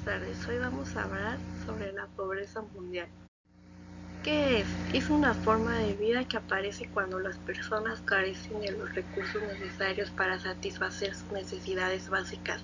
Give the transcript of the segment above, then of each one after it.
Buenas tardes, hoy vamos a hablar sobre la pobreza mundial. ¿Qué es? Es una forma de vida que aparece cuando las personas carecen de los recursos necesarios para satisfacer sus necesidades básicas.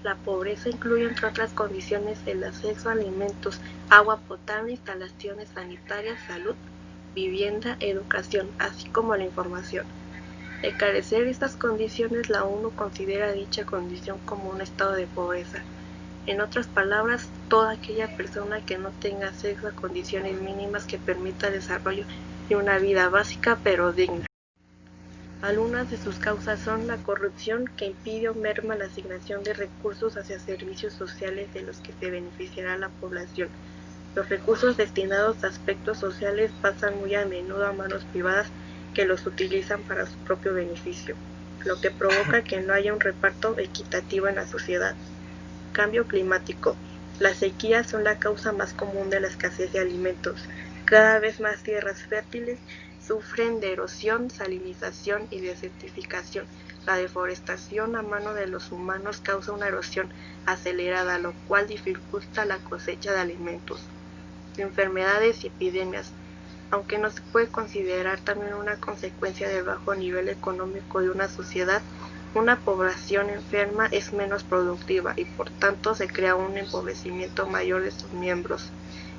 La pobreza incluye, entre otras condiciones, el acceso a alimentos, agua potable, instalaciones sanitarias, salud, vivienda, educación, así como la información. De carecer de estas condiciones, la ONU considera dicha condición como un estado de pobreza. En otras palabras, toda aquella persona que no tenga acceso a condiciones mínimas que permitan el desarrollo de una vida básica pero digna. Algunas de sus causas son la corrupción, que impide o merma la asignación de recursos hacia servicios sociales de los que se beneficiará la población. Los recursos destinados a aspectos sociales pasan muy a menudo a manos privadas que los utilizan para su propio beneficio, lo que provoca que no haya un reparto equitativo en la sociedad. Cambio climático. Las sequías son la causa más común de la escasez de alimentos. Cada vez más tierras fértiles sufren de erosión, salinización y desertificación. La deforestación a mano de los humanos causa una erosión acelerada, lo cual dificulta la cosecha de alimentos. Enfermedades y epidemias. Aunque no se puede considerar también una consecuencia del bajo nivel económico de una sociedad, una población enferma es menos productiva y por tanto se crea un empobrecimiento mayor de sus miembros.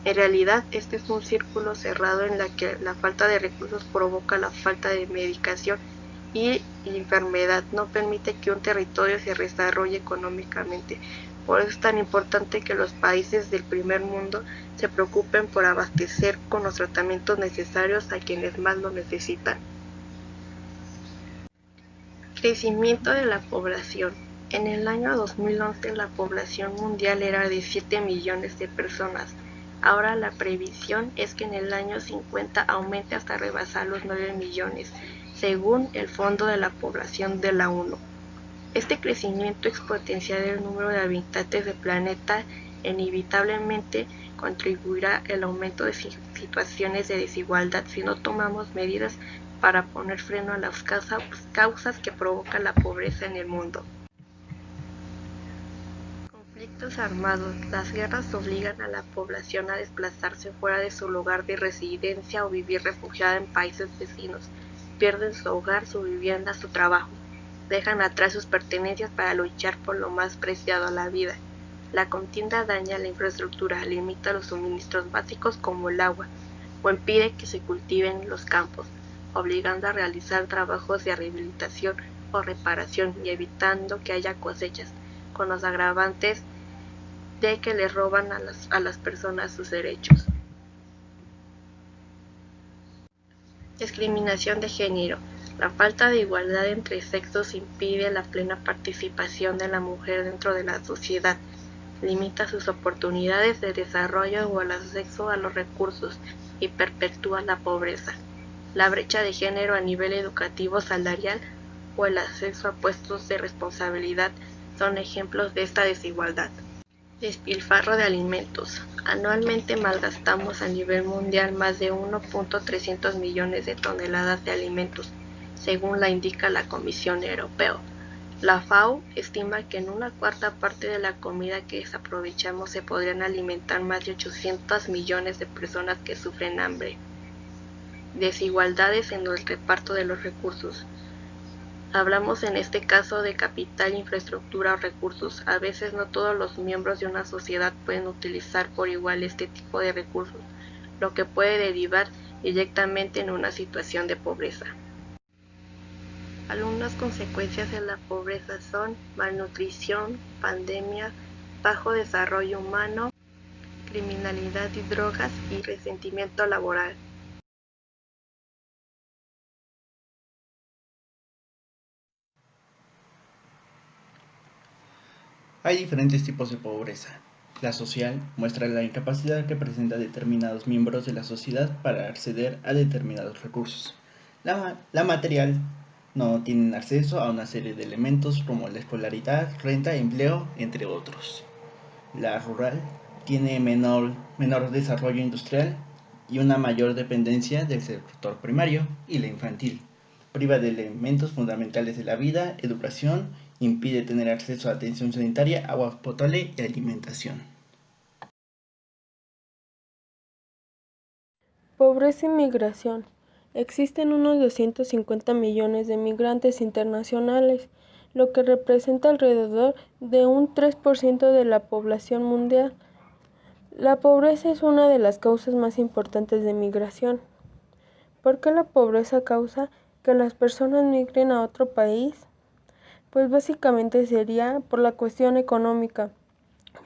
En realidad, este es un círculo cerrado en el que la falta de recursos provoca la falta de medicación y la enfermedad no permite que un territorio se desarrolle económicamente. Por eso es tan importante que los países del primer mundo se preocupen por abastecer con los tratamientos necesarios a quienes más lo necesitan. Crecimiento de la población. En el año 2011 la población mundial era de 7 millones de personas. Ahora la previsión es que en el año 50 aumente hasta rebasar los 9 millones, según el Fondo de la Población de la ONU. Este crecimiento exponencial del número de habitantes del planeta inevitablemente contribuirá al aumento de situaciones de desigualdad si no tomamos medidas para poner freno a las causas que provocan la pobreza en el mundo. Conflictos armados. Las guerras obligan a la población a desplazarse fuera de su lugar de residencia o vivir refugiada en países vecinos. Pierden su hogar, su vivienda, su trabajo. Dejan atrás sus pertenencias para luchar por lo más preciado, la vida. La contienda daña la infraestructura, limita los suministros básicos como el agua, o impide que se cultiven los campos, obligando a realizar trabajos de rehabilitación o reparación y evitando que haya cosechas, con los agravantes de que le roban a las personas sus derechos. Discriminación de género. La falta de igualdad entre sexos impide la plena participación de la mujer dentro de la sociedad, limita sus oportunidades de desarrollo o el acceso a los recursos y perpetúa la pobreza. La brecha de género a nivel educativo, salarial o el acceso a puestos de responsabilidad son ejemplos de esta desigualdad. Despilfarro de alimentos. Anualmente malgastamos a nivel mundial más de 1.300 millones de toneladas de alimentos, según la indica la Comisión Europea. La FAO estima que en una cuarta parte de la comida que desaprovechamos se podrían alimentar más de 800 millones de personas que sufren hambre. Desigualdades en el reparto de los recursos. Hablamos en este caso de capital, infraestructura o recursos. A veces no todos los miembros de una sociedad pueden utilizar por igual este tipo de recursos, lo que puede derivar directamente en una situación de pobreza. Algunas consecuencias de la pobreza son malnutrición, pandemia, bajo desarrollo humano, criminalidad y drogas y resentimiento laboral. Hay diferentes tipos de pobreza. La social muestra la incapacidad que presenta determinados miembros de la sociedad para acceder a determinados recursos. La material no tienen acceso a una serie de elementos como la escolaridad, renta, empleo, entre otros. La rural tiene menor desarrollo industrial y una mayor dependencia del sector primario, y la infantil priva de elementos fundamentales de la vida, educación impide tener acceso a atención sanitaria, agua potable y alimentación. Pobreza y migración. Existen unos 250 millones de migrantes internacionales, lo que representa alrededor de un 3% de la población mundial. La pobreza es una de las causas más importantes de migración. ¿Por qué la pobreza causa que las personas migren a otro país? Pues básicamente sería por la cuestión económica,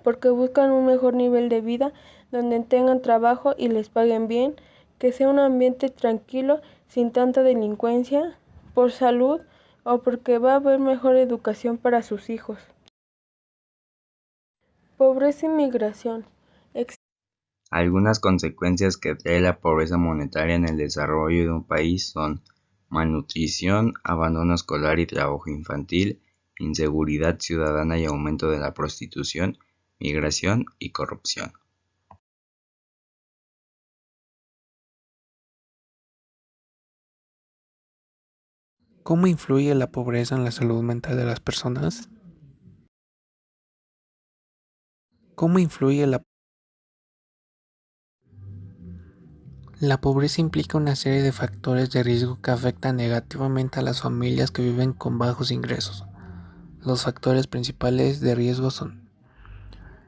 porque buscan un mejor nivel de vida donde tengan trabajo y les paguen bien, que sea un ambiente tranquilo, sin tanta delincuencia, por salud o porque va a haber mejor educación para sus hijos. Pobreza y migración. Algunas consecuencias que trae la pobreza monetaria en el desarrollo de un país son malnutrición, abandono escolar y trabajo infantil, inseguridad ciudadana y aumento de la prostitución, migración y corrupción. ¿Cómo influye la pobreza en la salud mental de las personas? ¿Cómo influye La pobreza implica una serie de factores de riesgo que afectan negativamente a las familias que viven con bajos ingresos. Los factores principales de riesgo son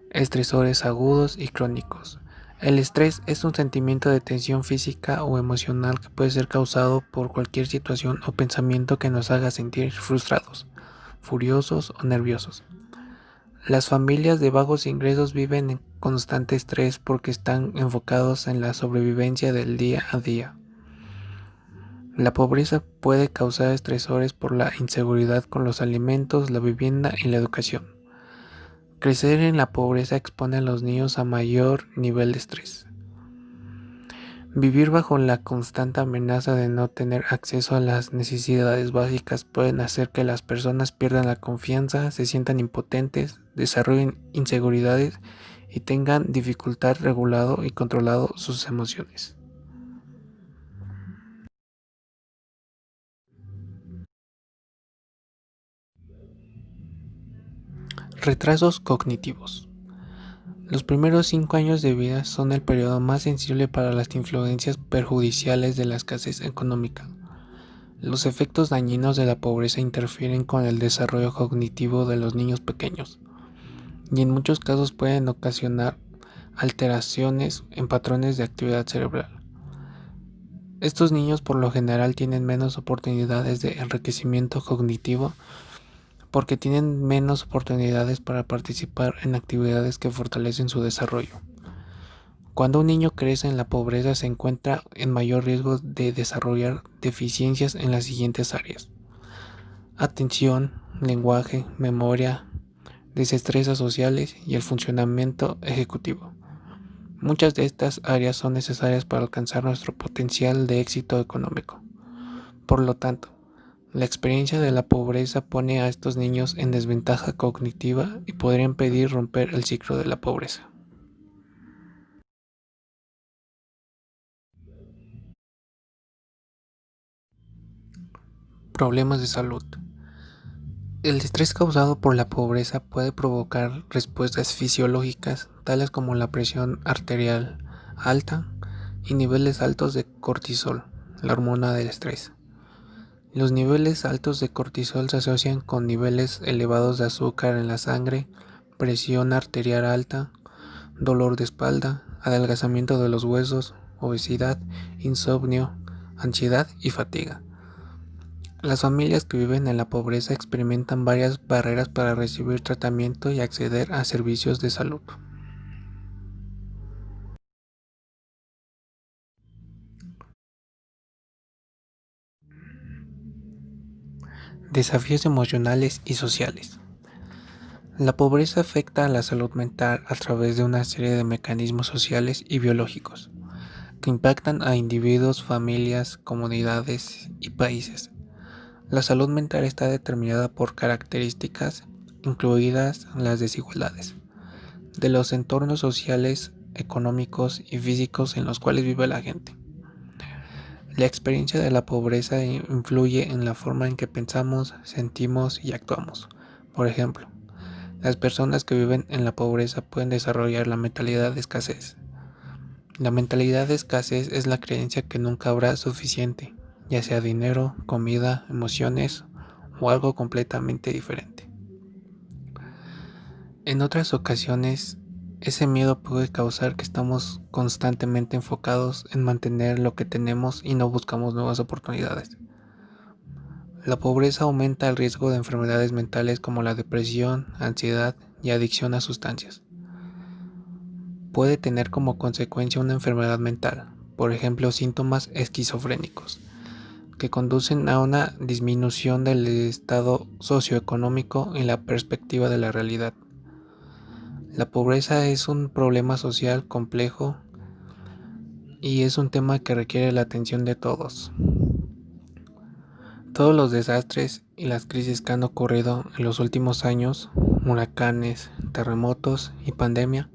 estresores agudos y crónicos. El estrés es un sentimiento de tensión física o emocional que puede ser causado por cualquier situación o pensamiento que nos haga sentir frustrados, furiosos o nerviosos. Las familias de bajos ingresos viven en constante estrés porque están enfocados en la sobrevivencia del día a día. La pobreza puede causar estresores por la inseguridad con los alimentos, la vivienda y la educación. Crecer en la pobreza expone a los niños a mayor nivel de estrés. Vivir bajo la constante amenaza de no tener acceso a las necesidades básicas pueden hacer que las personas pierdan la confianza, se sientan impotentes, desarrollen inseguridades y tengan dificultad regulado y controlado sus emociones. Retrasos cognitivos. Los primeros 5 años de vida son el periodo más sensible para las influencias perjudiciales de la escasez económica. Los efectos dañinos de la pobreza interfieren con el desarrollo cognitivo de los niños pequeños y en muchos casos pueden ocasionar alteraciones en patrones de actividad cerebral. Estos niños por lo general tienen menos oportunidades de enriquecimiento cognitivo porque tienen menos oportunidades para participar en actividades que fortalecen su desarrollo. Cuando un niño crece en la pobreza se encuentra en mayor riesgo de desarrollar deficiencias en las siguientes áreas: atención, lenguaje, memoria, destrezas sociales y el funcionamiento ejecutivo. Muchas de estas áreas son necesarias para alcanzar nuestro potencial de éxito económico. Por lo tanto, la experiencia de la pobreza pone a estos niños en desventaja cognitiva y podría impedir romper el ciclo de la pobreza. Problemas de salud. El estrés causado por la pobreza puede provocar respuestas fisiológicas tales como la presión arterial alta y niveles altos de cortisol, la hormona del estrés. Los niveles altos de cortisol se asocian con niveles elevados de azúcar en la sangre, presión arterial alta, dolor de espalda, adelgazamiento de los huesos, obesidad, insomnio, ansiedad y fatiga. Las familias que viven en la pobreza experimentan varias barreras para recibir tratamiento y acceder a servicios de salud. Desafíos emocionales y sociales. La pobreza afecta a la salud mental a través de una serie de mecanismos sociales y biológicos que impactan a individuos, familias, comunidades y países. La salud mental está determinada por características, incluidas las desigualdades, de los entornos sociales, económicos y físicos en los cuales vive la gente. La experiencia de la pobreza influye en la forma en que pensamos, sentimos y actuamos, Por ejemplo, las personas que viven en la pobreza pueden desarrollar la mentalidad de escasez. La mentalidad de escasez es la creencia que nunca habrá suficiente, ya sea dinero, comida, emociones o algo completamente diferente. En otras ocasiones, ese miedo puede causar que estamos constantemente enfocados en mantener lo que tenemos y no buscamos nuevas oportunidades. La pobreza aumenta el riesgo de enfermedades mentales como la depresión, ansiedad y adicción a sustancias. Puede tener como consecuencia una enfermedad mental, por ejemplo síntomas esquizofrénicos, que conducen a una disminución del estado socioeconómico y la perspectiva de la realidad. La pobreza es un problema social complejo y es un tema que requiere la atención de todos. Todos los desastres y las crisis que han ocurrido en los últimos años, huracanes, terremotos y pandemia,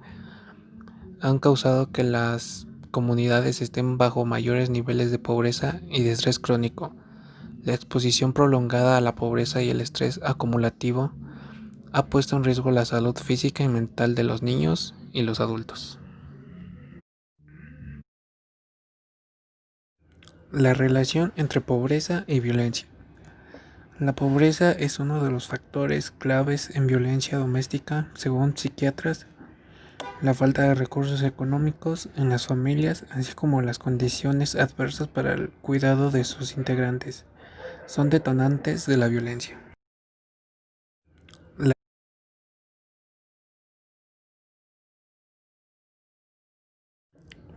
han causado que las comunidades estén bajo mayores niveles de pobreza y de estrés crónico. La exposición prolongada a la pobreza y el estrés acumulativo ha puesto en riesgo la salud física y mental de los niños y los adultos. La relación entre pobreza y violencia. La pobreza es uno de los factores claves en violencia doméstica, según psiquiatras. La falta de recursos económicos en las familias, así como las condiciones adversas para el cuidado de sus integrantes, son detonantes de la violencia. La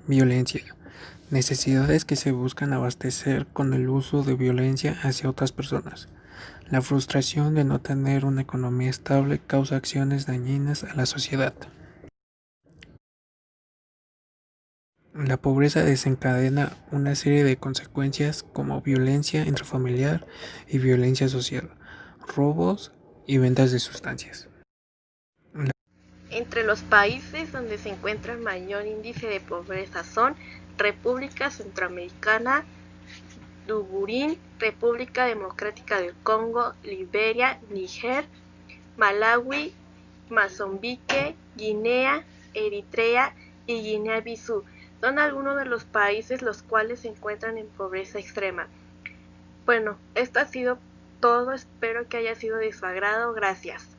violencia. Necesidades que se buscan abastecer con el uso de violencia hacia otras personas. La frustración de no tener una economía estable causa acciones dañinas a la sociedad. La pobreza desencadena una serie de consecuencias como violencia intrafamiliar y violencia social, robos y ventas de sustancias. Entre los países donde se encuentra el mayor índice de pobreza son República Centroamericana, Duburín, República Democrática del Congo, Liberia, Níger, Malawi, Mozambique, Guinea, Eritrea y Guinea-Bissau. Son algunos de los países los cuales se encuentran en pobreza extrema. Bueno, esto ha sido todo, espero que haya sido de su agrado, gracias.